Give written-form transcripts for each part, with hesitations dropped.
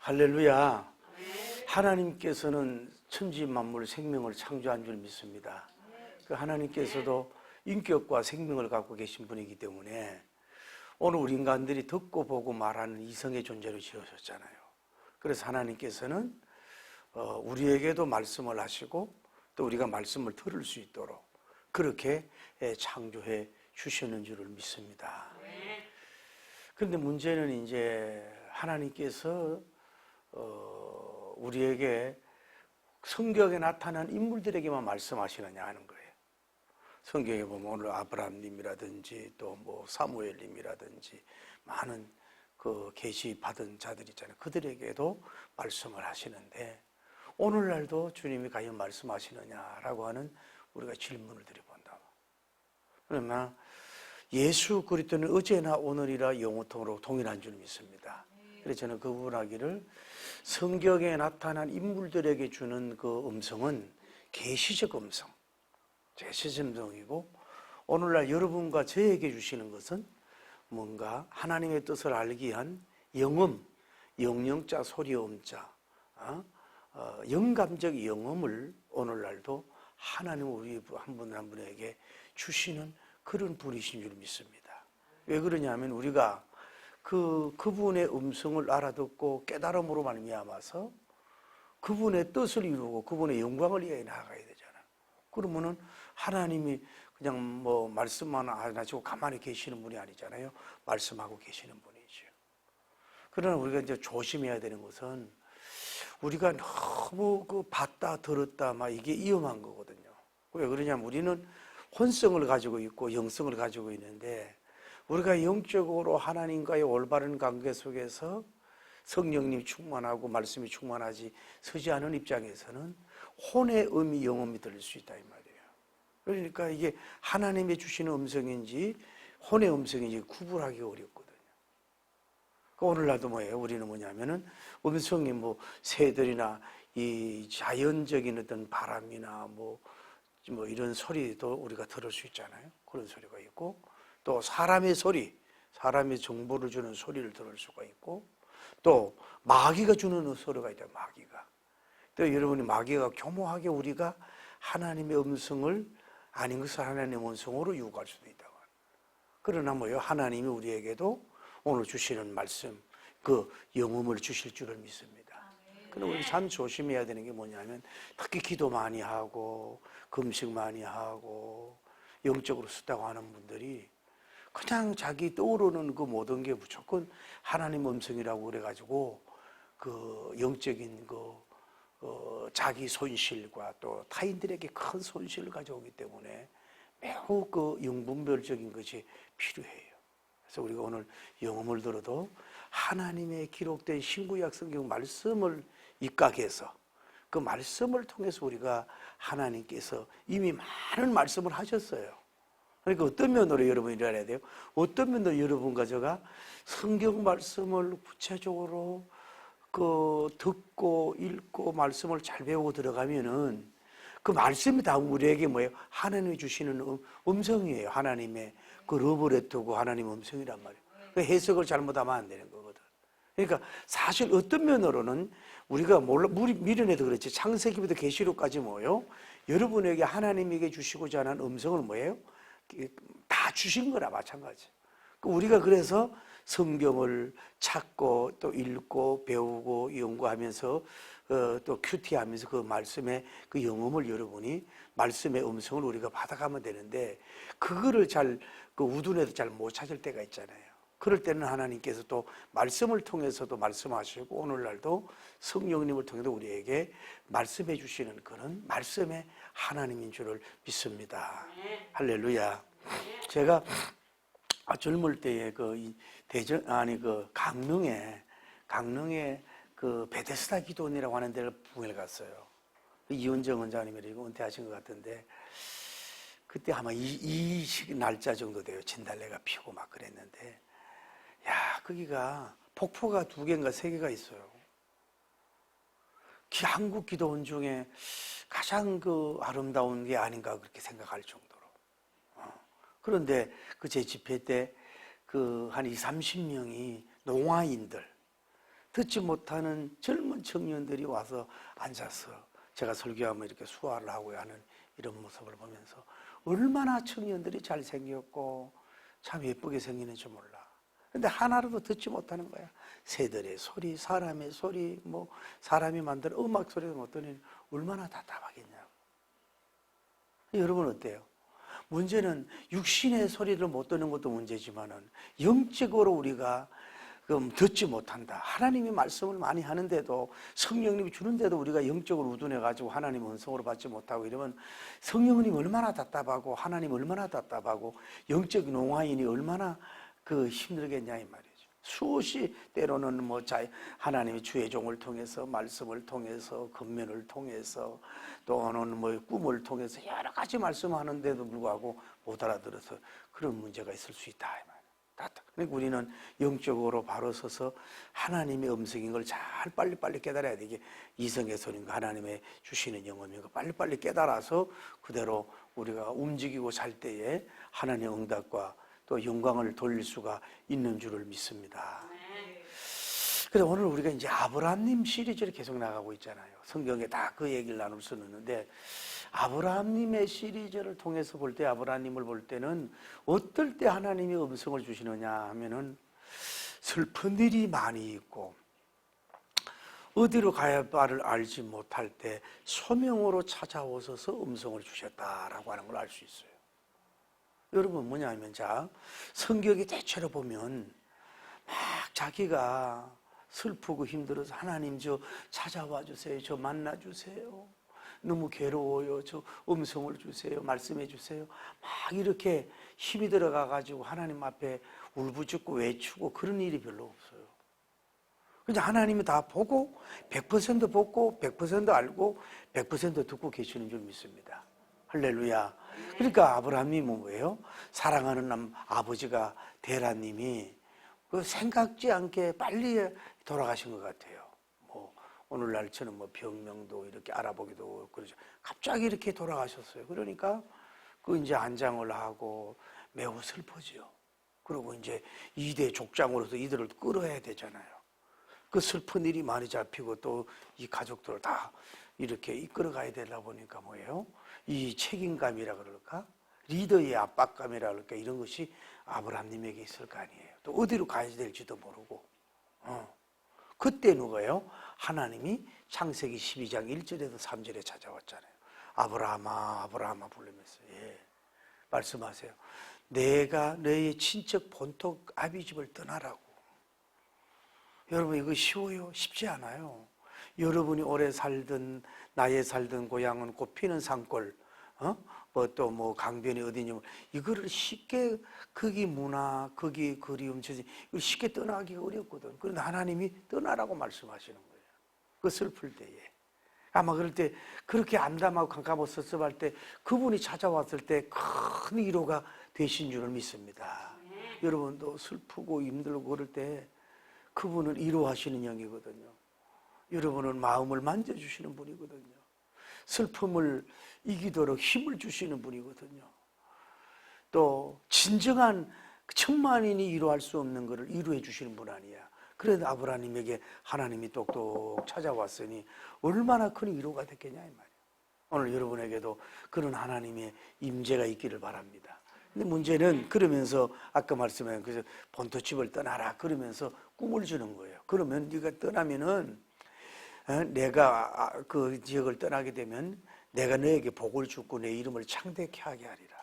할렐루야. 하나님께서는 천지 만물 생명을 창조한 줄 믿습니다. 그 하나님께서도 인격과 생명을 갖고 계신 분이기 때문에 오늘 우리 인간들이 듣고 보고 말하는 이성의 존재로 지으셨잖아요. 그래서 하나님께서는 우리에게도 말씀을 하시고 또 우리가 말씀을 들을 수 있도록 그렇게 창조해 주셨는 줄을 믿습니다. 그런데 문제는 이제 하나님께서 우리에게 성경에 나타난 인물들에게만 말씀하시느냐 하는 거예요. 성경에 보면 오늘 아브라함님이라든지 또 뭐 사무엘님이라든지 많은 그 계시 받은 자들 있잖아요. 그들에게도 말씀을 하시는데 오늘날도 주님이 과연 말씀하시느냐라고 하는 우리가 질문을 드려본다. 그러나 예수 그리스도는 어제나 오늘이라 영원토록 동일한 줄 믿습니다. 그래서 저는 그분하기를 성경에 나타난 인물들에게 주는 그 음성은 계시적 음성, 계시적 음성이고 오늘날 여러분과 저에게 주시는 것은 뭔가 하나님의 뜻을 알기 위한 영음, 영영자 소리음자, 영감적 영음을 오늘날도 하나님 우리 한 분 한 분에게 주시는 그런 분이신 줄 믿습니다. 왜 그러냐면 우리가 그분의 음성을 알아듣고 깨달음으로 말미암아서 그분의 뜻을 이루고 그분의 영광을 위해 나아가야 되잖아요. 그러면은 하나님이 그냥 뭐 말씀만 안 하시고 가만히 계시는 분이 아니잖아요. 말씀하고 계시는 분이죠. 그러나 우리가 이제 조심해야 되는 것은 우리가 너무 봤다 들었다 막 이게 위험한 거거든요. 왜 그러냐면 우리는 혼성을 가지고 있고 영성을 가지고 있는데 우리가 영적으로 하나님과의 올바른 관계 속에서 성령님 충만하고 말씀이 충만하지 서지 않은 입장에서는 혼의 의미 영음이 들릴 수 있다 이 말이에요. 그러니까 이게 하나님이 주시는 음성인지 혼의 음성인지 구분하기 어렵거든요. 오늘날도 뭐예요? 우리는 뭐냐면은 음성이 뭐 새들이나 이 자연적인 어떤 바람이나 뭐 이런 소리도 우리가 들을 수 있잖아요. 그런 소리가 있고 또 사람의 소리, 사람의 정보를 주는 소리를 들을 수가 있고 또 마귀가 주는 소리가 있다. 마귀가. 또 여러분이 마귀가 교묘하게 우리가 하나님의 음성을 아닌 것을 하나님의 음성으로 유혹할 수도 있다고. 그러나 뭐요? 하나님이 우리에게도 오늘 주시는 말씀, 그 영음을 주실 줄을 믿습니다. 그런데 우리 참 조심해야 되는 게 뭐냐면 특히 기도 많이 하고 금식 많이 하고 영적으로 쓰다고 하는 분들이 그냥 자기 떠오르는 그 모든 게 무조건 하나님 음성이라고 그래가지고 그 영적인 자기 손실과 또 타인들에게 큰 손실을 가져오기 때문에 매우 그 영분별적인 것이 필요해요. 그래서 우리가 오늘 영음을 들어도 하나님의 기록된 신구약 성경 말씀을 입각해서 그 말씀을 통해서 우리가 하나님께서 이미 많은 말씀을 하셨어요. 그러니까 어떤 면으로 여러분이 일어나야 돼요? 어떤 면으로 여러분과 제가 성경 말씀을 구체적으로 듣고 읽고 말씀을 잘 배우고 들어가면은 그 말씀이 다 우리에게 뭐예요? 하나님이 주시는 음성이에요. 하나님의 그 러브레터고 하나님 음성이란 말이에요. 그 해석을 잘못하면 안 되는 거거든. 그러니까 사실 어떤 면으로는 우리가 미련에도 그렇지 창세기부터 계시록까지 뭐예요? 여러분에게 하나님에게 주시고자 하는 음성을 뭐예요? 다 주신 거나 마찬가지. 우리가 그래서 성경을 찾고 또 읽고 배우고 연구하면서 또 큐티하면서 그 말씀의 그 영음을 여러분이 말씀의 음성을 우리가 받아가면 되는데 그거를 그 우둔에도 잘 못 찾을 때가 있잖아요. 그럴 때는 하나님께서 또 말씀을 통해서도 말씀하시고 오늘날도 성령님을 통해서 우리에게 말씀해 주시는 그런 말씀의 하나님인 줄을 믿습니다. 할렐루야. 제가 젊을 때에 강릉에 그 베데스다 기도원이라고 하는 데를 부흥을 갔어요. 이은정 원장님이라고 은퇴하신 것 같은데 그때 아마 이 날짜 정도 돼요. 진달래가 피고 막 그랬는데 거기가 폭포가 2개인가 3개가 있어요. 한국 기도원 중에 가장 아름다운 게 아닌가 그렇게 생각할 정도로. 그런데 제 집회 때 한 20, 30명이 농아인들 듣지 못하는 젊은 청년들이 와서 앉아서 제가 설교하면 이렇게 수화를 하고 하는 이런 모습을 보면서 얼마나 청년들이 잘생겼고 참 예쁘게 생기는지 몰라. 근데 하나라도 듣지 못하는 거야. 새들의 소리, 사람의 소리, 뭐 사람이 만든 음악 소리도 못 들으니 얼마나 답답하겠냐고. 여러분 어때요? 문제는 육신의 소리를 못 듣는 것도 문제지만은 영적으로 우리가 듣지 못한다. 하나님이 말씀을 많이 하는데도 성령님이 주는데도 우리가 영적으로 우둔해가지고 하나님 은성으로 받지 못하고 이러면 성령님 얼마나 답답하고 하나님 얼마나 답답하고 영적 농화인이 얼마나 힘들겠냐 이 말이죠. 수없이 때로는 하나님의 주의 종을 통해서 말씀을 통해서 근면을 통해서 또는 꿈을 통해서 여러 가지 말씀하는데도 불구하고 못 알아들어서 그런 문제가 있을 수 있다 이 말이에요. 그러니까 우리는 영적으로 바로 서서 하나님의 음성인 걸 잘 빨리빨리 깨달아야 돼. 이게 이성의 소리인가 하나님의 주시는 영음인가 빨리빨리 깨달아서 그대로 우리가 움직이고 살 때에 하나님의 응답과 또 영광을 돌릴 수가 있는 줄을 믿습니다. 그래서 오늘 우리가 이제 아브라함님 시리즈를 계속 나가고 있잖아요. 성경에 다 그 얘기를 나눌 수는 있는데 아브라함님의 시리즈를 통해서 볼 때 아브라함님을 볼 때는 어떨 때 하나님이 음성을 주시느냐 하면은 슬픈 일이 많이 있고 어디로 가야 할 바를 알지 못할 때 소명으로 찾아오셔서 음성을 주셨다라고 하는 걸 알 수 있어요. 여러분 뭐냐면 성경이 대체로 보면 막 자기가 슬프고 힘들어서 하나님 저 찾아와 주세요. 저 만나 주세요. 너무 괴로워요. 저 음성을 주세요. 말씀해 주세요. 막 이렇게 힘이 들어가 가지고 하나님 앞에 울부짖고 외치고 그런 일이 별로 없어요. 그냥 하나님이 다 보고 100% 보고 100% 알고 100% 듣고 계시는 줄 믿습니다. 할렐루야. 그러니까 아브라함이 뭐예요? 사랑하는 아버지가 데라님이 생각지 않게 빨리 돌아가신 것 같아요. 오늘날처럼 병명도 이렇게 알아보기도 그러죠. 갑자기 이렇게 돌아가셨어요. 그러니까 이제 안장을 하고 매우 슬퍼지요. 그리고 이제 2대 족장으로서 이들을 끌어야 되잖아요. 그 슬픈 일이 많이 잡히고 또 이 가족들을 다 이렇게 이끌어 가야 되다 보니까 뭐예요? 이 책임감이라 그럴까? 리더의 압박감이라 그럴까? 이런 것이 아브라함님에게 있을 거 아니에요. 또 어디로 가야 될지도 모르고. 그때 누가요? 하나님이 창세기 12장 1절에서 3절에 찾아왔잖아요. 아브라함아 아브라함아 부르면서 말씀하세요. 내가 너의 친척 본토 아비집을 떠나라고. 여러분 이거 쉬워요? 쉽지 않아요. 여러분이 오래 살든 나에 살든 고향은 꽃 피는 산골 또 강변이 어디냐 이거를 쉽게 거기 문화 거기 그리움 이걸 쉽게 떠나기가 어렵거든. 그런데 하나님이 떠나라고 말씀하시는 거예요. 그 슬플 때에 아마 그럴 때 그렇게 암담하고 캄캄하고 섭섭할 때 그분이 찾아왔을 때 큰 위로가 되신 줄을 믿습니다. 여러분도 슬프고 힘들고 그럴 때 그분을 위로하시는 영이거든요. 여러분은 마음을 만져주시는 분이거든요. 슬픔을 이기도록 힘을 주시는 분이거든요. 또 진정한 천만인이 위로할 수 없는 것을 위로해 주시는 분 아니야. 그래도 아브라함에게 하나님이 똑똑 찾아왔으니 얼마나 큰 위로가 됐겠냐 이 말이에요. 오늘 여러분에게도 그런 하나님의 임재가 있기를 바랍니다. 근데 문제는 그러면서 아까 말씀한 그래서 본토집을 떠나라 그러면서 꿈을 주는 거예요. 그러면 네가 떠나면은 내가 그 지역을 떠나게 되면 내가 너에게 복을 주고 내 이름을 창대케 하게 하리라.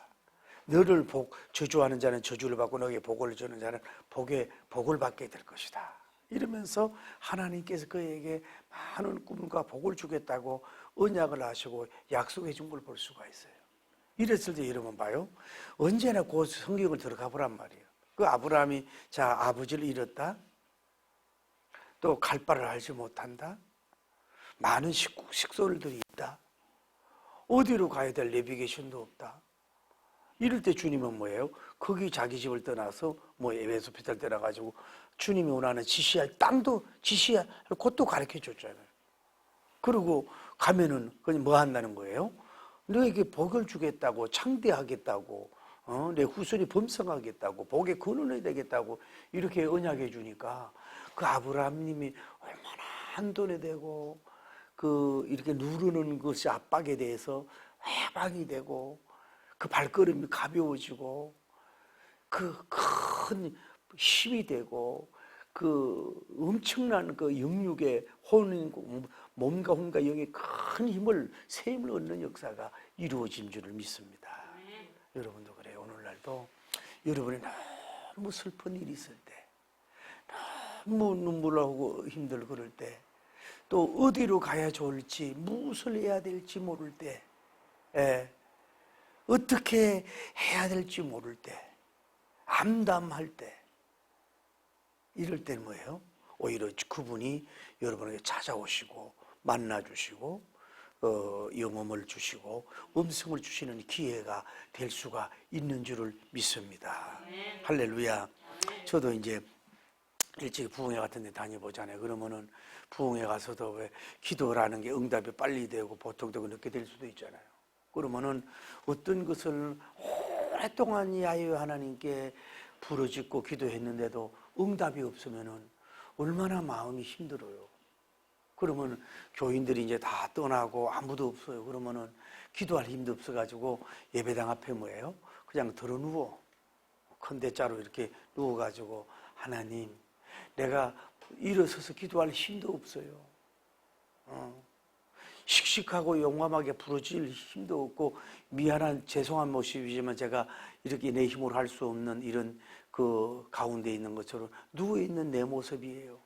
너를 저주하는 자는 저주를 받고 너에게 복을 주는 자는 복을 받게 될 것이다. 이러면서 하나님께서 그에게 많은 꿈과 복을 주겠다고 언약을 하시고 약속해 준 걸 볼 수가 있어요. 이랬을 때 여러분 봐요. 언제나 그 성경을 들어가 보란 말이에요. 그 아브라함이 아버지를 잃었다. 또 갈 바를 알지 못한다. 많은 식솔들이 있다. 어디로 가야 될 내비게이션도 없다. 이럴 때 주님은 뭐예요? 거기 자기 집을 떠나서 에베소피탈 떠나가지고 주님이 원하는 지시할 땅도 지시할 곳도 가르쳐 줬잖아요. 그리고 가면은 그냥 뭐 한다는 거예요? 너에게 복을 주겠다고 창대하겠다고 내 후손이 범성하겠다고 복의 근원이 되겠다고 이렇게 언약해 주니까 그 아브라함님이 얼마나 한돈에 대고 이렇게 누르는 것이 압박에 대해서 해방이 되고 그 발걸음이 가벼워지고 그 큰 힘이 되고 그 엄청난 그 영육의 몸과 혼과 영의 큰 힘을 새 힘을 얻는 역사가 이루어진 줄을 믿습니다. 여러분도 그래요. 오늘날도 여러분이 너무 슬픈 일이 있을 때, 너무 눈물나고 힘들고 그럴 때, 또 어디로 가야 좋을지, 무엇을 해야 될지 모를 때, 어떻게 해야 될지 모를 때, 암담할 때, 이럴 때는 뭐예요? 오히려 그분이 여러분에게 찾아오시고 만나주시고 영험을 주시고 음성을 주시는 기회가 될 수가 있는 줄을 믿습니다. 할렐루야. 저도 이제 일찍 부흥회 같은 데 다녀보잖아요. 그러면은 부흥회 가서도 왜 기도를 하는 게 응답이 빨리 되고 보통 되고 늦게 될 수도 있잖아요. 그러면은 어떤 것을 오랫동안 야훼 하나님께 부르짖고 기도했는데도 응답이 없으면은 얼마나 마음이 힘들어요. 그러면 교인들이 이제 다 떠나고 아무도 없어요. 그러면은 기도할 힘도 없어가지고 예배당 앞에 뭐예요? 그냥 들어 누워. 큰 대자로 이렇게 누워가지고 하나님, 내가 일어서서 기도할 힘도 없어요. 씩씩하고 용감하게 부르짖을 힘도 없고 미안한 죄송한 모습이지만 제가 이렇게 내 힘으로 할 수 없는 이런 그 가운데 있는 것처럼 누워있는 내 모습이에요.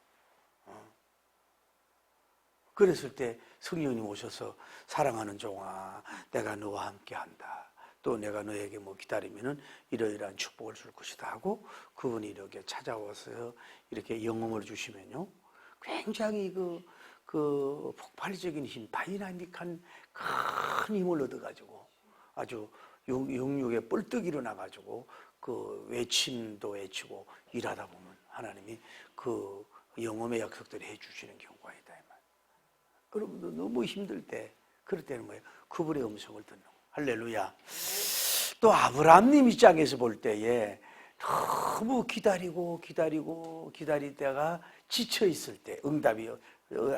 그랬을 때 성령님 오셔서 사랑하는 종아, 내가 너와 함께 한다. 또 내가 너에게 뭐 기다리면은 이러이러한 축복을 줄 것이다 하고 그분이 이렇게 찾아와서 이렇게 영험을 주시면요. 굉장히 그 폭발적인 힘, 다이나믹한 큰 힘을 얻어가지고 아주 영육에 뻘떡 일어나가지고 그 외침도 외치고 일하다 보면 하나님이 그 영험의 약속들을 해주시는 경우가 있다. 여러분도 너무 힘들 때, 그럴 때는 뭐예요? 그분의 음성을 듣는 거예요. 할렐루야. 또 아브라함님 입장에서 볼 때에 너무 기다리다가 지쳐 있을 때, 응답이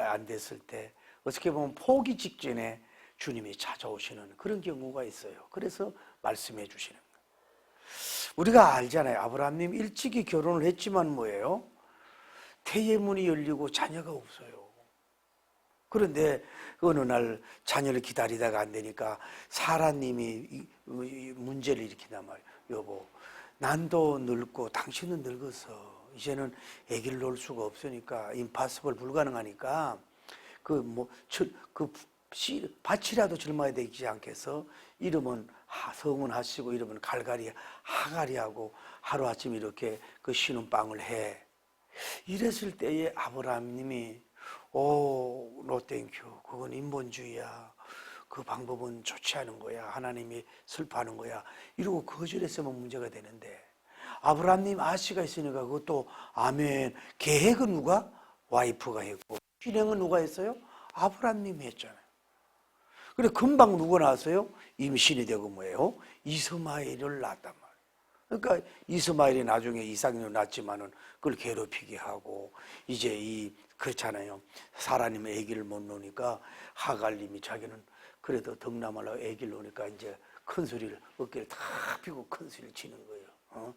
안 됐을 때, 어떻게 보면 포기 직전에 주님이 찾아오시는 그런 경우가 있어요. 그래서 말씀해 주시는 거예요. 우리가 알잖아요. 아브라함님 일찍이 결혼을 했지만 뭐예요? 태의 문이 열리고 자녀가 없어요. 그런데 어느 날 자녀를 기다리다가 안 되니까 사라님이 문제를 일으키단 말이에요. 여보, 난도 늙고 당신은 늙어서 이제는 아기를 놓을 수가 없으니까 임파서블 불가능하니까 밭이라도 젊어야 되지 않겠어? 이름은 성은 하시고 이름은 갈갈이 하갈이하고 하루아침 이렇게 그 신혼방을 해. 이랬을 때에 아브라함님이 노 땡큐. 그건 인본주의야. 그 방법은 좋지 않은 거야. 하나님이 슬퍼하는 거야. 이러고 거절했으면 문제가 되는데 아브라함님 아씨가 있으니까 그것도 아멘. 계획은 누가? 와이프가 했고 실행은 누가 했어요? 아브라함님이 했잖아요. 그래 금방 누가 낳았어요? 임신이 되고 뭐예요? 이스마엘을 낳았단 말이에요. 그러니까 이스마엘이 나중에 이삭을 낳았지만은 그걸 괴롭히게 하고 이제 그렇잖아요. 사라님의 아기를 못 놓으니까 하갈님이 자기는 그래도 덕남하려고 아기를 놓으니까 이제 큰 소리를 어깨를 다 펴고 큰 소리를 치는 거예요.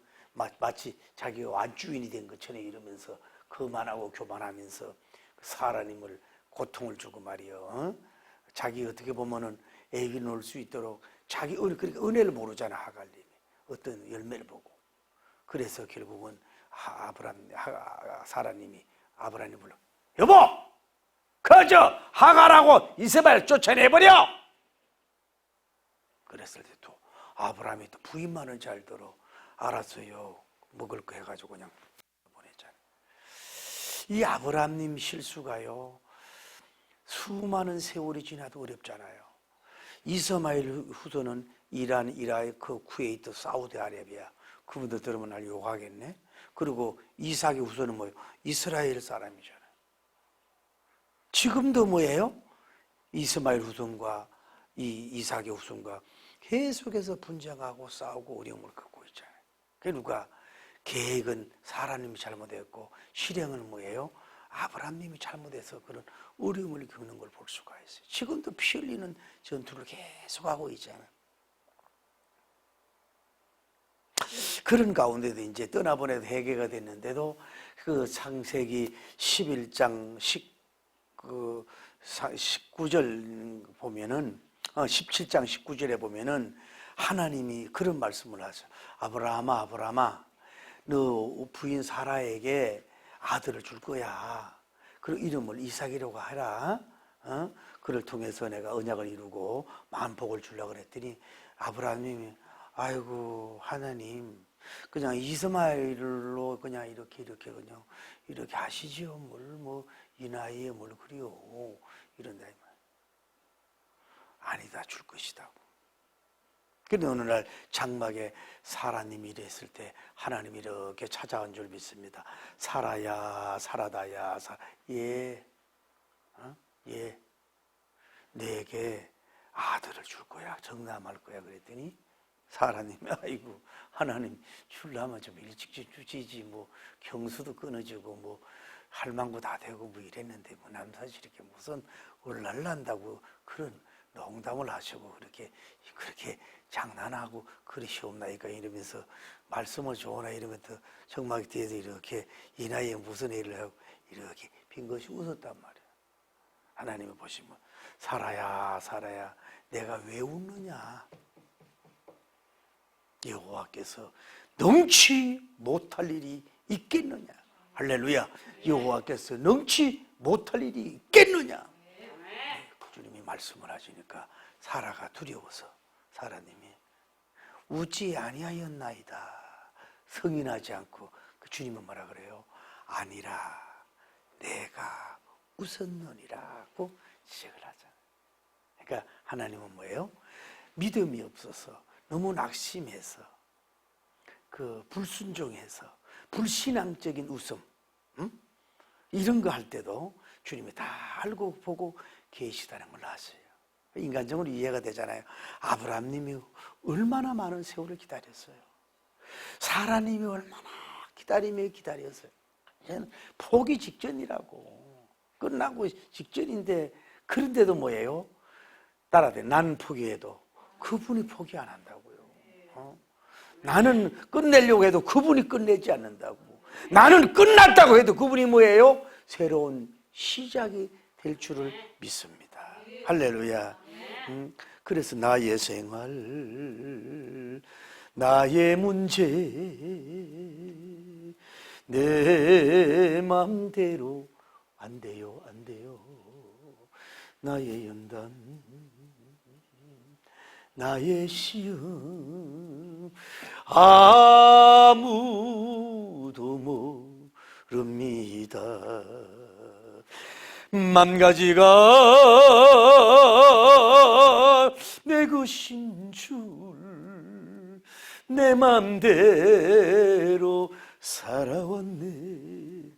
마치 자기가 완주인이 된 것처럼 이러면서 거만하고 교만하면서 사라님을 고통을 주고 말이요. 자기 어떻게 보면은 아기를 놓을 수 있도록 자기 그러니까 은혜를 모르잖아 하갈님이 어떤 열매를 보고 그래서 결국은 사라님이 아브라함을 불러 여보! 그저 하갈하고 이스마엘 쫓아내버려! 그랬을 때 또 아브라함이 또 부인만은 잘 들어 알았어요. 먹을 거 해가지고 그냥 보냈잖아요. 이 아브라함님 실수가요. 수많은 세월이 지나도 어렵잖아요. 이스마엘 후손은 이란, 이라크, 쿠웨이트, 사우디아라비아 그분들 들으면 날 욕하겠네. 그리고 이삭의 후손은 뭐예요? 이스라엘 사람이잖아요. 지금도 뭐예요? 이스마엘 후손과 이삭의 후손과 계속해서 분쟁하고 싸우고 어려움을 겪고 있잖아요. 그 누가? 계획은 사람님이 잘못했고 실행은 뭐예요? 아브라함님이 잘못해서 그런 어려움을 겪는 걸 볼 수가 있어요. 지금도 피 흘리는 전투를 계속하고 있잖아요. 그런 가운데도 이제 떠나보내도 해계가 됐는데도 그 창세기 11장 19절 보면은 17장 19절에 보면은 하나님이 그런 말씀을 하세요. 아브라함아, 아브라함아, 너 부인 사라에게 아들을 줄 거야. 그 이름을 이삭이라고 해라. 그를 통해서 내가 언약을 이루고 만복을 주려고 그랬더니 아브라함이 아이고 하나님 그냥 이스마엘로 그냥 이렇게 그냥 이렇게 하시지요. 뭘 이 나이에 뭘 그리요. 이런다. 아니다, 줄 것이다. 그런데 어느 날 장막에 사라님이 이랬을 때 하나님이 이렇게 찾아온 줄 믿습니다. 사라야, 사라다야, 예, 예, 내게 아들을 줄 거야, 정남할 거야. 그랬더니 사라님이 아이고 하나님 줄라면 좀 일찍 주지 뭐 경수도 끊어지고 뭐 할망구 다 되고 뭐 이랬는데 뭐 남사실 이렇게 무슨 얼랄난다고 그런 농담을 하시고 그렇게 장난하고 그러시옵나이까 이러면서 말씀을 좋으나 이러면서 정막 뒤에서 이렇게 이 나이에 무슨 일을 하고 이렇게 빈것이 웃었단 말이에요. 하나님이 보시면 사라야 사라야 내가 왜 웃느냐, 여호와께서 능치 못할 일이 있겠느냐. 할렐루야. 여호와께서 능치 못할 일이 있겠느냐. 주님이 말씀을 하시니까 사라가 두려워서 사라님이 웃지 아니하였나이다. 성인하지 않고 그 주님은 뭐라 그래요? 아니라 내가 웃었느니라고 시작을 하잖아요. 그러니까 하나님은 뭐예요? 믿음이 없어서 너무 낙심해서 그 불순종해서 불신앙적인 웃음, 이런 거 할 때도 주님이 다 알고 보고 계시다는 걸 아세요. 인간적으로 이해가 되잖아요. 아브라함님이 얼마나 많은 세월을 기다렸어요. 사라님이 얼마나 기다렸어요. 얘는 포기 직전이라고, 끝나고 직전인데, 그런데도 뭐예요? 따라대 나는 포기해도 그분이 포기 안 한다고요. 나는 끝내려고 해도 그분이 끝내지 않는다고. 나는 끝났다고 해도 그분이 뭐예요? 새로운 시작이 될 줄을 믿습니다. 할렐루야. 그래서 나의 생활, 나의 문제, 내 맘대로 안 돼요, 안 돼요. 나의 연단, 나의 시험 아무도 모릅니다. 만 가지가 내 것인 줄 내 맘대로 살아왔네.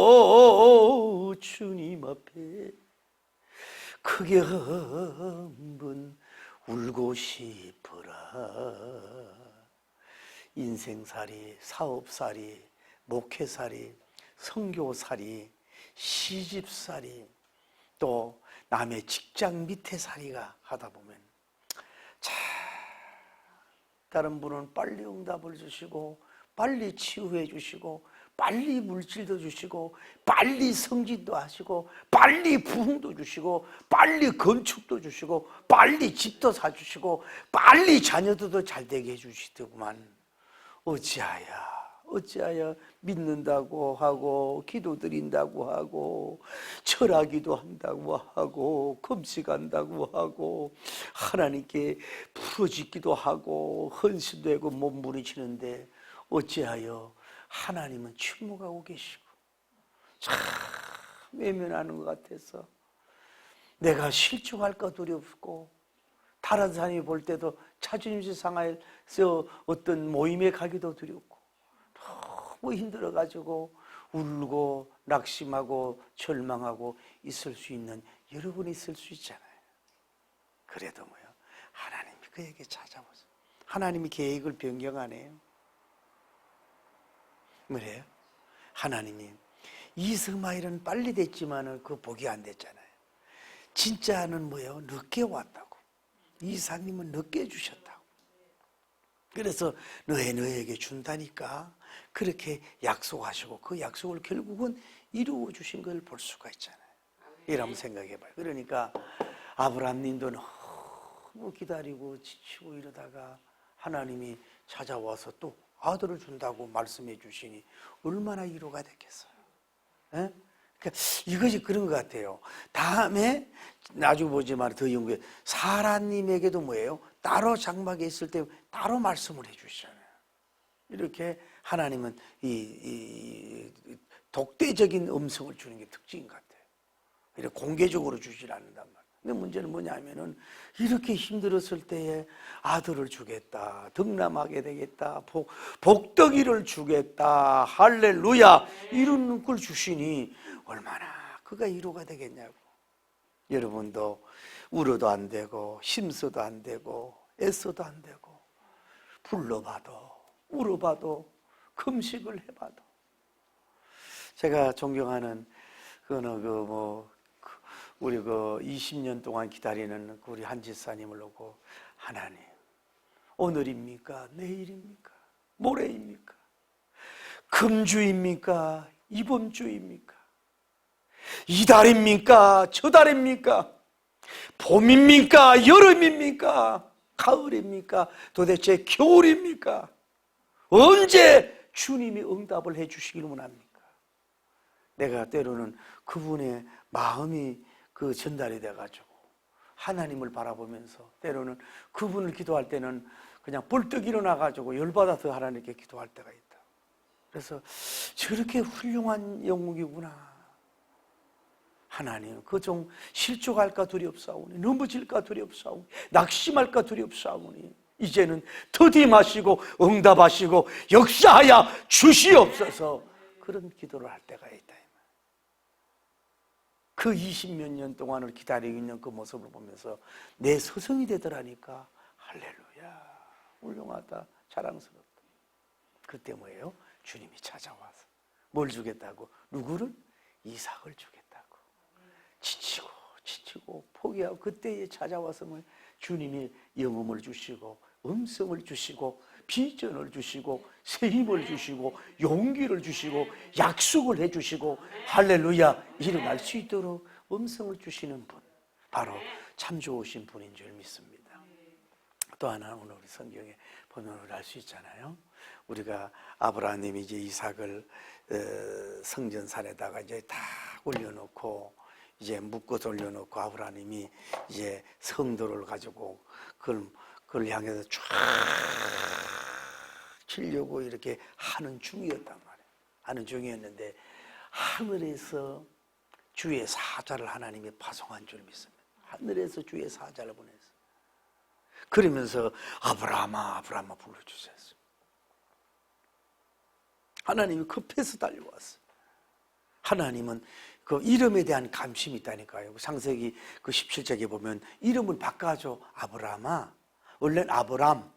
이제라도 주님 앞에 크게 한번 울고 싶어라. 인생살이, 사업살이, 목회살이, 선교살이, 시집살이, 또 남의 직장 밑에 살이가 하다 보면 자, 다른 분은 빨리 응답을 주시고 빨리 치유해 주시고 빨리 물질도 주시고 빨리 승진도 하시고 빨리 부흥도 주시고 빨리 건축도 주시고 빨리 집도 사주시고 빨리 자녀들도 잘되게 해주시더구만. 어찌하여 믿는다고 하고 기도드린다고 하고 철학기도 한다고 하고 금식한다고 하고 하나님께 부르짖기도 하고 헌신되고 몸부림치는데 어찌하여 하나님은 침묵하고 계시고 참 외면하는 것 같아서 내가 실족할까 두렵고 다른 사람이 볼 때도 자존심 상해서 어떤 모임에 가기도 두렵고 너무 힘들어가지고 울고 낙심하고 절망하고 있을 수 있는 여러분이 있을 수 있잖아요. 그래도 뭐요? 하나님이 그에게 찾아오세요. 하나님이 계획을 변경 안 해요. 뭐래요? 하나님이 이스마엘은 빨리 됐지만은 그 복이 안 됐잖아요. 진짜는 뭐예요? 늦게 왔다고. 이삭님은 늦게 주셨다고. 그래서 너에게 준다니까 그렇게 약속하시고 그 약속을 결국은 이루어 주신 걸 볼 수가 있잖아요. 이러면 생각해 봐요. 그러니까 아브라함님도 너무 기다리고 지치고 이러다가 하나님이 찾아와서 또 아들을 준다고 말씀해 주시니 얼마나 위로가 됐겠어요. 예? 그러니까 이것이 그런 것 같아요. 다음에 나중에 보지만 더 연구해 사라님에게도 뭐예요? 따로 장막에 있을 때 따로 말씀을 해 주시잖아요. 이렇게 하나님은 이 독대적인 음성을 주는 게 특징인 것 같아요. 이렇게 공개적으로 주질 않는단 말이에요. 근데 문제는 뭐냐면은 이렇게 힘들었을 때에 아들을 주겠다, 득남하게 되겠다, 복덕이를 주겠다, 할렐루야 이런 걸 주시니 얼마나 그가 위로가 되겠냐고. 여러분도 울어도 안 되고 힘써도 안 되고 애써도 안 되고 불러봐도 울어봐도 금식을 해봐도 제가 존경하는 우리 20년 동안 기다리는 우리 한 집사님을 놓고 하나님 오늘입니까? 내일입니까? 모레입니까? 금주입니까? 이번 주입니까? 이달입니까? 저달입니까? 봄입니까? 여름입니까? 가을입니까? 도대체 겨울입니까? 언제 주님이 응답을 해 주시기를 원합니까? 내가 때로는 그분의 마음이 전달이 돼가지고 하나님을 바라보면서 때로는 그분을 기도할 때는 그냥 벌떡 일어나가지고 열받아서 하나님께 기도할 때가 있다. 그래서 저렇게 훌륭한 영웅이구나. 하나님 그 종 실족할까 두렵사오니 넘어질까 두렵사오니 낙심할까 두렵사오니 이제는 더디마시고 응답하시고 역사하여 주시옵소서. 그런 기도를 할 때가 있다. 그 20몇 년 동안을 기다리고 있는 그 모습을 보면서 내 서성이 되더라니까 할렐루야 훌륭하다 자랑스럽다. 그때 뭐예요? 주님이 찾아와서 뭘 주겠다고? 누구를? 이삭을 주겠다고. 지치고 포기하고 그때에 찾아와서 주님이 영음을 주시고 음성을 주시고 비전을 주시고 새 힘을 주시고 용기를 주시고 약속을 해주시고 할렐루야 일어날 수 있도록 음성을 주시는 분 바로 참 좋으신 분인 줄 믿습니다. 또 하나 오늘 우리 성경에 보면 알 수 있잖아요. 우리가 아브라함님이 이제 이삭을 성전산에다가 이제 다 올려놓고 이제 묶어 돌려놓고 아브라함님이 이제 성도를 가지고 그걸 향해서 쫙 치려고 이렇게 하는 중이었단 말이에요. 하는 중이었는데 하늘에서 주의 사자를 하나님이 파송한 줄 믿습니다. 하늘에서 주의 사자를 보냈어요. 그러면서 아브라함아 불러주셨어요. 하나님이 급해서 달려왔어요. 하나님은 그 이름에 대한 감심이 있다니까요. 창세기 17장에 보면 이름을 바꿔줘. 아브라함아. 원래는 아브람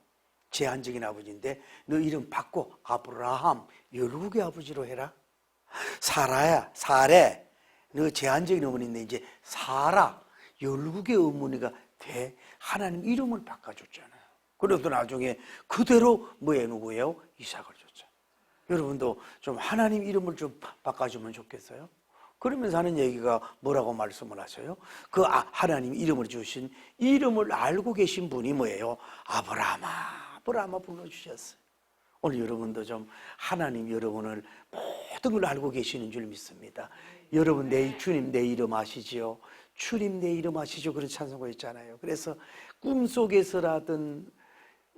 제한적인 아버지인데 너 이름 바꿔 아브라함 열국의 아버지로 해라. 사라야 사레 너 제한적인 어머니인데 이제 사라 열국의 어머니가 돼. 하나님 이름을 바꿔줬잖아요. 그래도 나중에 그대로 누구예요? 이삭을 줬죠. 여러분도 좀 하나님 이름을 좀 바꿔주면 좋겠어요? 그러면서 하는 얘기가 뭐라고 말씀을 하세요? 그 하나님 이름을 주신 이름을 알고 계신 분이 뭐예요? 아브라함아 불러주셨어요. 오늘 여러분도 좀 하나님 여러분을 모든 걸 알고 계시는 줄 믿습니다. 여러분 주님 내 이름 아시지요? 주님 내 이름 아시죠? 그런 찬송가 있잖아요. 그래서 꿈속에서라든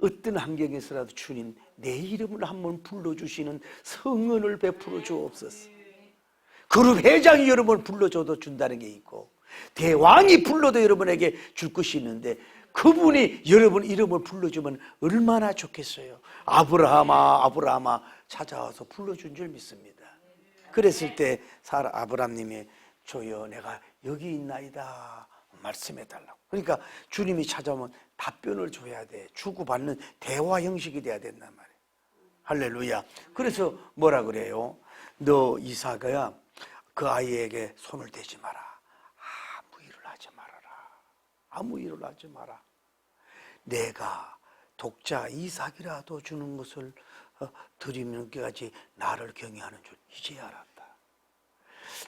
어떤 환경에서라도 주님 내 이름을 한번 불러주시는 성은을 베풀어 주옵소서. 그룹 회장이 여러분 불러줘도 준다는 게 있고 대왕이 불러도 여러분에게 줄 것이 있는데 그분이 여러분 이름을 불러주면 얼마나 좋겠어요. 아브라함아 찾아와서 불러준 줄 믿습니다. 그랬을 때 아브라함님이 주여 내가 여기 있나이다 말씀해 달라고. 그러니까 주님이 찾아오면 답변을 줘야 돼. 주고받는 대화 형식이 돼야 된단 말이에요. 할렐루야. 그래서 뭐라 그래요? 너 이삭아, 그 아이에게 손을 대지 마라. 아무 일을 하지 말아라. 아무 일을 하지 마라. 내가 독자 이삭이라도 주는 것을 드리는 것까지 나를 경외하는 줄 이제 알았다.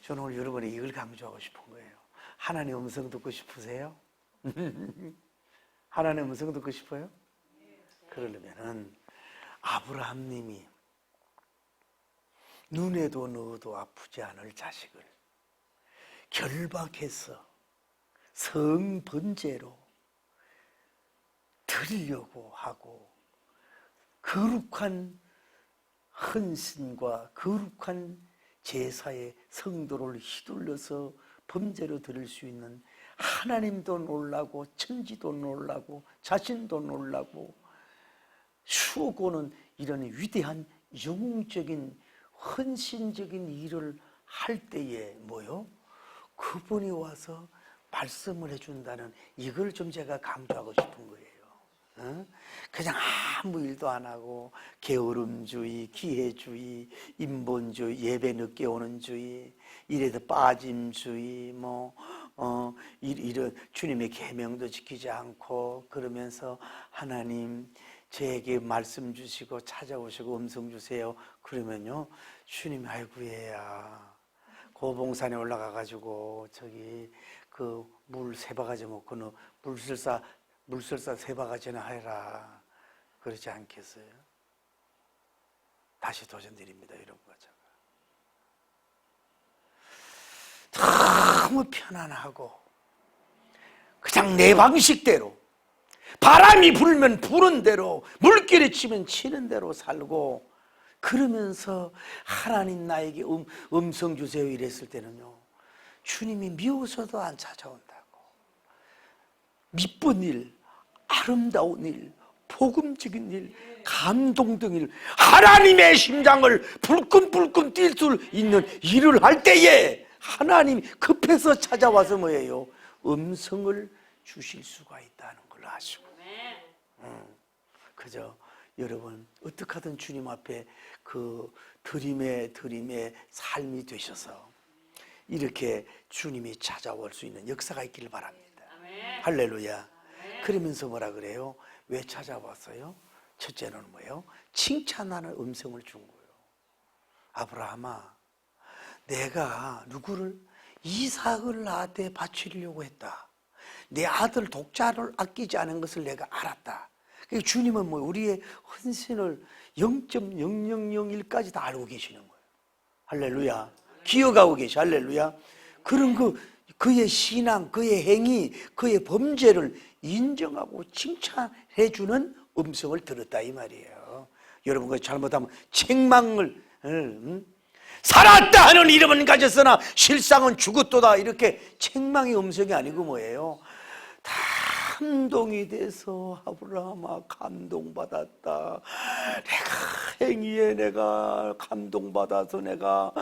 저는 오늘 여러분이 이걸 강조하고 싶은 거예요. 하나님의 음성 듣고 싶으세요? 하나님의 음성 듣고 싶어요? 그러려면은 아브라함님이 눈에도 넣어도 아프지 않을 자식을 결박해서 성번제로 드리려고 하고 거룩한 헌신과 거룩한 제사의 성도를 휘둘러서 범죄로 드릴 수 있는 하나님도 놀라고 천지도 놀라고 자신도 놀라고 수고는 이런 위대한 영웅적인 헌신적인 일을 할 때에 뭐요? 그분이 와서 말씀을 해준다는 이걸 좀 제가 강조하고 싶은 거예요. 그냥 아무 일도 안 하고 게으름주의, 기회주의, 인본주의, 예배 늦게 오는 주의, 이래서 빠짐주의, 이런 주님의 계명도 지키지 않고 그러면서 하나님 저에게 말씀 주시고 찾아오시고 음성 주세요. 그러면요 주님 아이고 얘야 고봉산에 올라가가지고 저기 그 물 세 바가지 먹고 너 물설사 세 바가지나 해라. 그러지 않겠어요? 다시 도전드립니다. 이런 거잖아. 너무 편안하고 그냥 내 방식대로 바람이 불면 부는 대로 물결이 치면 치는 대로 살고 그러면서 하나님 나에게 음성 주세요 이랬을 때는요 주님이 미워서도 안 찾아온다고. 미쁜 일, 아름다운 일, 복음적인 일, 감동적인 일, 하나님의 심장을 불끈불끈 뛸 수 있는 일을 할 때에 하나님이 급해서 찾아와서 뭐예요? 음성을 주실 수가 있다는 걸 아시고 그저 여러분 어떻게 하든 주님 앞에 그 드림의 삶이 되셔서 이렇게 주님이 찾아올 수 있는 역사가 있기를 바랍니다. 할렐루야. 그러면서 뭐라 그래요? 왜 찾아왔어요? 첫째는 뭐예요? 칭찬하는 음성을 준 거예요. 아브라함아, 내가 누구를? 이삭을 나한테 바치려고 했다. 내 아들 독자를 아끼지 않은 것을 내가 알았다. 주님은 뭐 우리의 헌신을 0.0001까지 다 알고 계시는 거예요. 할렐루야. 기억하고 계시. 할렐루야. 그런 그의 신앙, 그의 행위, 그의 범죄를 인정하고 칭찬해주는 음성을 들었다 이 말이에요. 여러분과 잘못하면 책망을 살았다 하는 이름은 가졌으나 실상은 죽었도다 이렇게 책망의 음성이 아니고 뭐예요? 감동이 돼서 아브라함아 감동받았다. 행위에 내가 감동받아서 내가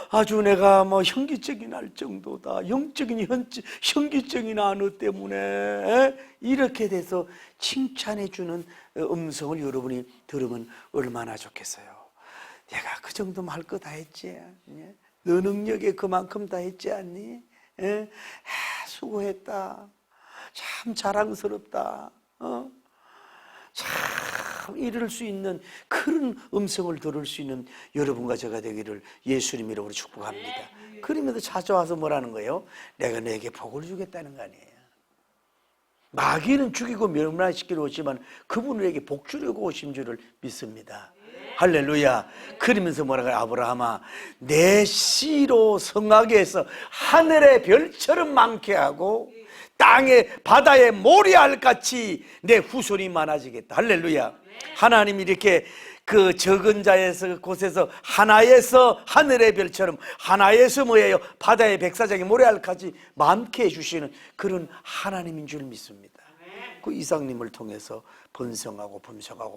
아주 내가 현기증이 날 정도다. 영적인 현기증이 나는 때문에 이렇게 돼서 칭찬해주는 음성을 여러분이 들으면 얼마나 좋겠어요. 내가 그 정도면 할 거 다 했지. 너 능력에 그만큼 다 했지 않니? 수고했다. 참 자랑스럽다. 참 이룰 수 있는 그런 음성을 들을 수 있는 여러분과 제가 되기를 예수님 이름으로 축복합니다. 그러면서 찾아와서 뭐라는 거예요? 내가 너에게 복을 주겠다는 거 아니에요. 마귀는 죽이고 멸망시키러 오지만 그분에게 복 주려고 오신 줄을 믿습니다. 할렐루야. 그러면서 뭐라고 해요? 아브라함아 내 씨로 성하게 해서 하늘의 별처럼 많게 하고 땅에 바다에 모래알같이 내 후손이 많아지겠다. 할렐루야. 하나님이 이렇게 그 적은 자에서 곳에서 하나에서 하늘의 별처럼 하나에서 뭐예요? 바다의 백사장의 모래알같이 많게 해주시는 그런 하나님인 줄 믿습니다. 그 이삭님을 통해서 번성하고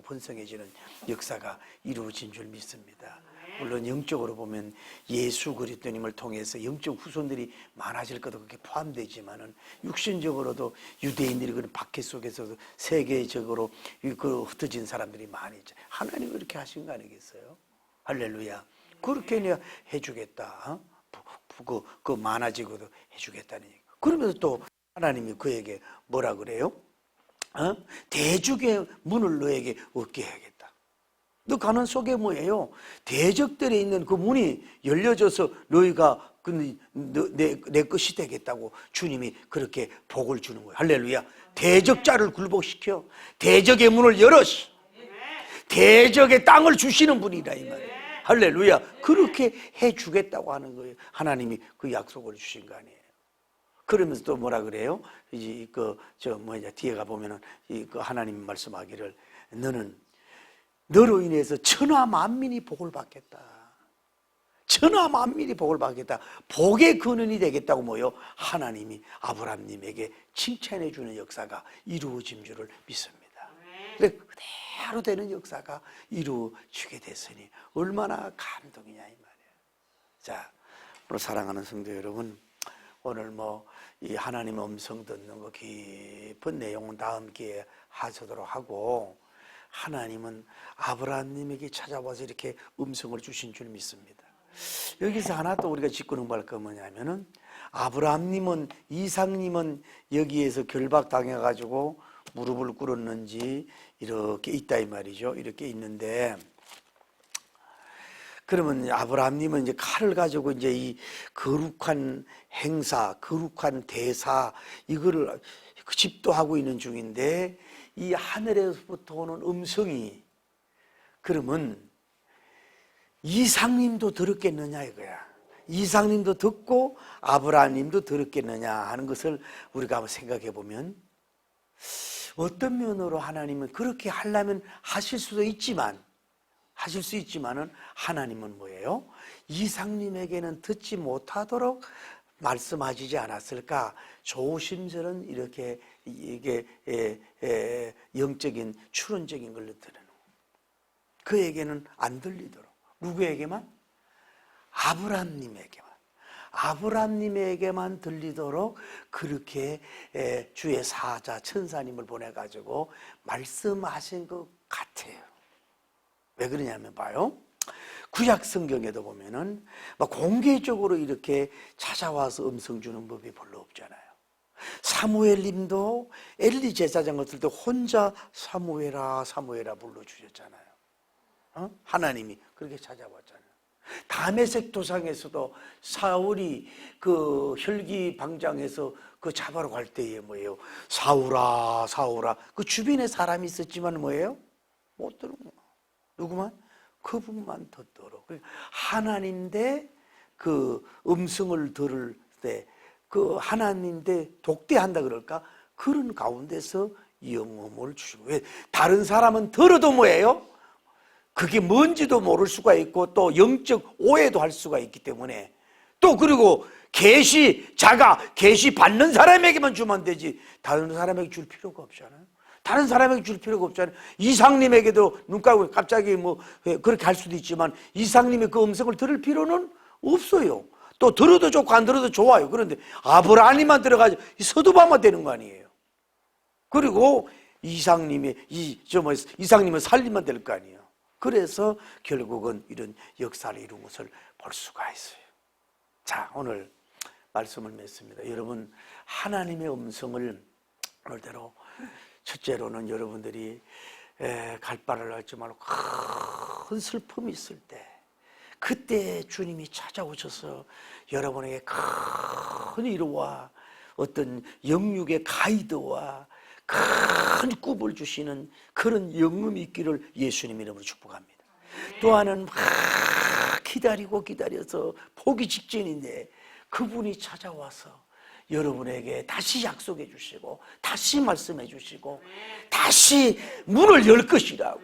번성해지는 역사가 이루어진 줄 믿습니다. 물론 영적으로 보면 예수 그리스도님을 통해서 영적 후손들이 많아질 것도 그렇게 포함되지만은 육신적으로도 유대인들이 그런 박해 속에서도 세계적으로 그 흩어진 사람들이 많이 있죠. 하나님이 그렇게 하신 거 아니겠어요? 할렐루야. 그렇게 내가 해주겠다. 그 많아지고도 해주겠다는 얘기. 그러면서 또 하나님이 그에게 뭐라 그래요? 대적의 문을 너에게 얻게 해야겠다. 너 가는 속에 뭐예요? 대적들에 있는 그 문이 열려져서 너희가 내 것이 되겠다고 주님이 그렇게 복을 주는 거예요. 할렐루야. 대적자를 굴복시켜 대적의 문을 열어 대적의 땅을 주시는 분이다 이 말이에요. 할렐루야. 그렇게 해주겠다고 하는 거예요. 하나님이 그 약속을 주신 거 아니에요. 그러면서 또 뭐라 그래요? 이제 뒤에 가 보면은 하나님이 말씀하기를 너는 너로 인해서 천하 만민이 복을 받겠다. 천하 만민이 복을 받겠다. 복의 근원이 되겠다고 뭐요? 하나님이 아브라함님에게 칭찬해 주는 역사가 이루어진 줄을 믿습니다. 그래 그대로 되는 역사가 이루어지게 됐으니 얼마나 감동이냐 이 말이에요. 자, 오늘 사랑하는 성도 여러분, 오늘 이 하나님의 음성 듣는 거 깊은 내용은 다음 기회에 하도록 하고, 하나님은 아브라함님에게 찾아와서 이렇게 음성을 주신 줄 믿습니다. 여기서 하나 또 우리가 짚고 넘어갈 거 뭐냐면은, 아브라함님은, 이삭님은 여기에서 결박당해가지고 무릎을 꿇었는지 이렇게 있다 이 말이죠. 이렇게 있는데, 그러면 아브라함님은 이제 칼을 가지고 이제 이 거룩한 행사, 거룩한 대사, 이거를 집도하고 있는 중인데, 이 하늘에서부터 오는 음성이, 그러면 이삭님도 들었겠느냐 이거야. 이삭님도 듣고 아브라함님도 들었겠느냐 하는 것을 우리가 한번 생각해 보면, 어떤 면으로 하나님은 그렇게 하려면 하실 수도 있지만, 하실 수 있지만은 하나님은 뭐예요? 이삭님에게는 듣지 못하도록 말씀하시지 않았을까? 조심스런 이렇게 이게 영적인 추론적인 걸로 드러내는 그에게는 안 들리도록. 누구에게만? 아브라함님에게만 들리도록 그렇게 주의 사자 천사님을 보내가지고 말씀하신 것 같아요. 왜 그러냐면 봐요. 구약 성경에도 보면은 공개적으로 이렇게 찾아와서 음성 주는 법이 별로 없잖아요. 사무엘님도 엘리 제사장 같을 때 혼자 사무엘아 사무엘아 불러주셨잖아요. 하나님이 그렇게 찾아왔잖아요. 다메섹 도상에서도 사울이 그 혈기 방장에서 그 잡아러 갈 때에 뭐예요? 사울아 사울아. 그 주변에 사람이 있었지만 뭐예요? 못 들은 거. 누구만? 그분만 듣도록. 하나님대 그 음성을 들을 때, 그 하나님대 독대한다 그럴까? 그런 가운데서 영험을 주시고. 왜? 다른 사람은 들어도 뭐예요? 그게 뭔지도 모를 수가 있고, 또 영적 오해도 할 수가 있기 때문에, 또 그리고 계시 받는 사람에게만 주면 되지 다른 사람에게 줄 필요가 없잖아요. 다른 사람에게 줄 필요가 없잖아요. 이삭님에게도 눈 감고 갑자기 그렇게 할 수도 있지만, 이삭님의 그 음성을 들을 필요는 없어요. 또 들어도 좋고 안 들어도 좋아요. 그런데 아브라함만 들어가지고 서두바만 되는 거 아니에요. 그리고 이삭님은 살리면 될 거 아니에요. 그래서 결국은 이런 역사를 이룬 것을 볼 수가 있어요. 자, 오늘 말씀을 맺습니다. 여러분, 하나님의 음성을 오늘대로 첫째로는 여러분들이 갈 바를 알지 말고 큰 슬픔이 있을 때, 그때 주님이 찾아오셔서 여러분에게 큰 위로와 어떤 영육의 가이드와 큰 꿈을 주시는 그런 영음이 있기를 예수님 이름으로 축복합니다. 또 하나는 막 기다려서 포기 직전인데 그분이 찾아와서 여러분에게 다시 약속해 주시고, 다시 말씀해 주시고, 다시 문을 열 것이라고,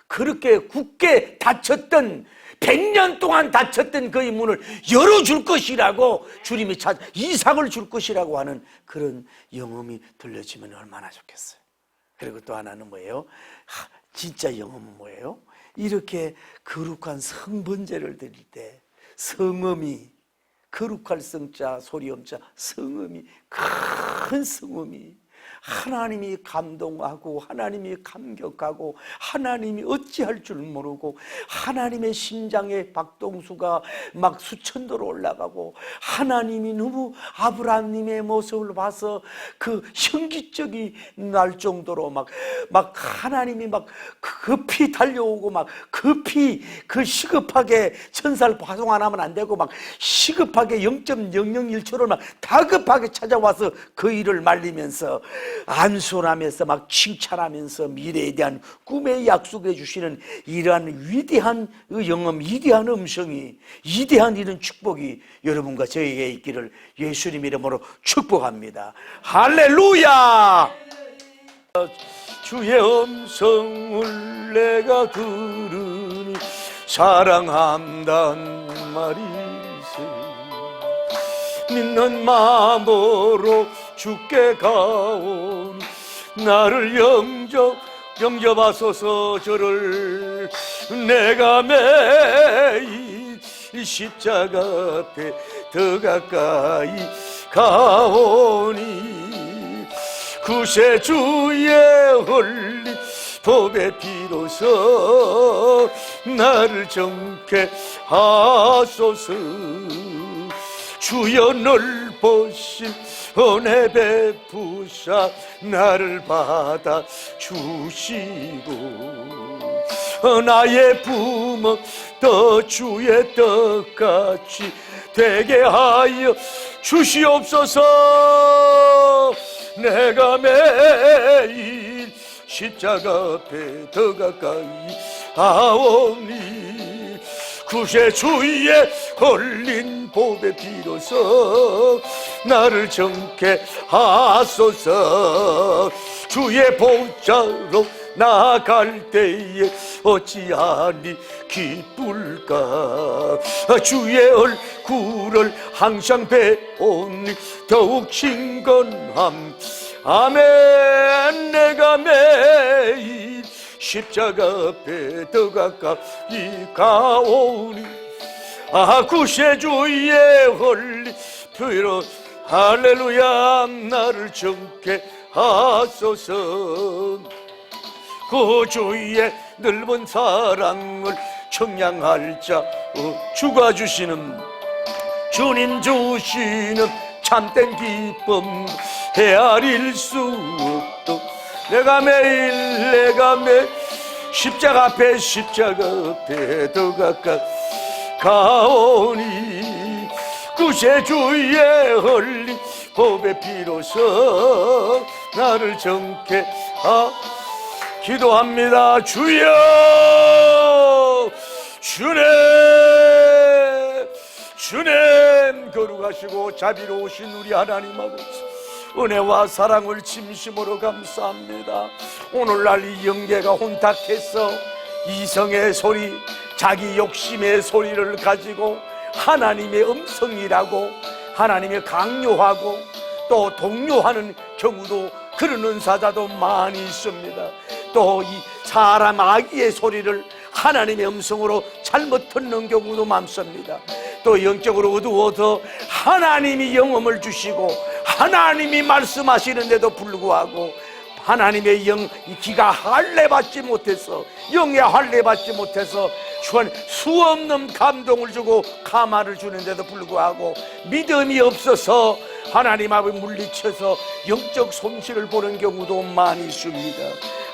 그렇게 굳게 닫혔던 100년 동안 닫혔던 그의 문을 열어줄 것이라고, 주님이 이삭을 줄 것이라고 하는 그런 영음이 들려지면 얼마나 좋겠어요. 그리고 또 하나는 뭐예요? 진짜 영음은 뭐예요? 이렇게 거룩한 성번제를 드릴 때 성음이, 거룩할 성자 소리음자 성음이, 큰 성음이 하나님이 감동하고 하나님이 감격하고 하나님이 어찌할 줄 모르고 하나님의 심장에 박동수가 막 수천도로 올라가고 하나님이 너무 아브라함님의 모습을 봐서 그 현기적이 날 정도로 막 하나님이 막 급히 달려오고 막 급히 그 시급하게 천사를 파송 안 하면 안 되고 막 시급하게 0.001초를 막 다급하게 찾아와서 그 일을 말리면서 안수하면서 막 칭찬하면서 미래에 대한 꿈에 약속해 주시는 이러한 위대한 영음, 위대한 음성이, 위대한 이런 축복이 여러분과 저에게 있기를 예수님 이름으로 축복합니다. 할렐루야! 주의 음성을 내가 들으니 사랑한단 말이세. 믿는 마음으로 주께 가오니 나를 영접하소서. 저를 내가 매일 십자가 앞에 더 가까이 가오니 구세주의 흘린 보배 피로서 나를 정케 하소서. 주여 넓으신 은혜 베푸사 나를 받아 주시고 나의 부모 더 주의 떡같이 되게 하여 주시옵소서. 내가 매일 십자가 앞에 더 가까이 가오니 구세주의 흘린 보배 피로서 나를 정케 하소서. 주의 보좌로 나갈 때에 어찌하니 기쁠까. 주의 얼굴을 항상 배우니 더욱 친근함. 아멘. 내가 매일 십자가 앞에 더 가까이 가오니 구세주의 흘린 피로 할렐루야 나를 정케 하소서. 그 주의 넓은 사랑을 청량할 자 주가 주시는 주님 주시는 참된 기쁨 헤아릴 수 없도 내가 매일 십자가 앞에 더 가까이 가오니 구세주의 흘린 보배 피로서 나를 정케 기도합니다. 주여 주님 거룩하시고 자비로우신 우리 하나님 아버지 은혜와 사랑을 진심으로 감사합니다. 오늘날 이 영계가 혼탁해서 이성의 소리, 자기 욕심의 소리를 가지고 하나님의 음성이라고 하나님의 강요하고 또 동요하는 경우도 그러는 사자도 많이 있습니다. 또 이 사람 아기의 소리를 하나님의 음성으로 잘못 듣는 경우도 많습니다. 또 영적으로 어두워서 하나님이 영음을 주시고 하나님이 말씀하시는데도 불구하고 하나님의 귀가 할례받지 못해서 영의 할례받지 못해서 수 없는 감동을 주고 감화를 주는데도 불구하고 믿음이 없어서 하나님 앞에 물리쳐서 영적 손실을 보는 경우도 많이 있습니다.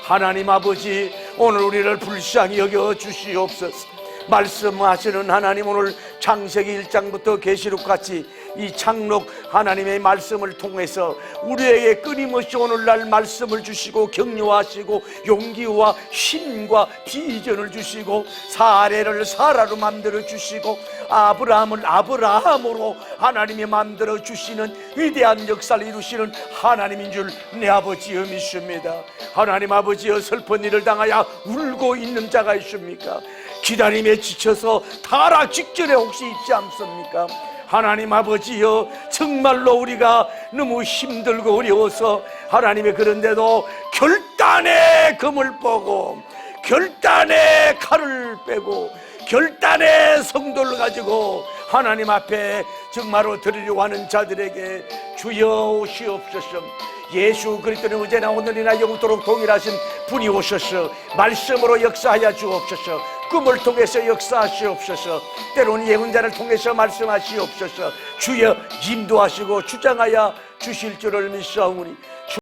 하나님 아버지 오늘 우리를 불쌍히 여겨 주시옵소서. 말씀하시는 하나님 오늘 창세기 1장부터 계시록같이 이 창록 하나님의 말씀을 통해서 우리에게 끊임없이 오늘날 말씀을 주시고 격려하시고 용기와 힘과 비전을 주시고 사례를 사라로 만들어 주시고 아브라함을 아브라함으로 하나님이 만들어 주시는 위대한 역사를 이루시는 하나님인 줄 내 아버지여 믿습니다. 하나님 아버지여 슬픈 일을 당하여 울고 있는 자가 있습니까? 기다림에 지쳐서 타락 직전에 혹시 있지 않습니까? 하나님 아버지여 정말로 우리가 너무 힘들고 어려워서 하나님의 그런데도 결단의 금을 보고 결단의 칼을 빼고 결단의 성도를 가지고 하나님 앞에 정말로 드리려고 하는 자들에게 주여 오시옵소서. 예수 그리스도는 어제나 오늘이나 영원토록 동일하신 분이 오셔서 말씀으로 역사하여 주옵소서. 꿈을 통해서 역사하시옵소서. 때로는 예언자를 통해서 말씀하시옵소서. 주여 인도하시고 주장하여 주실 줄을 믿사오니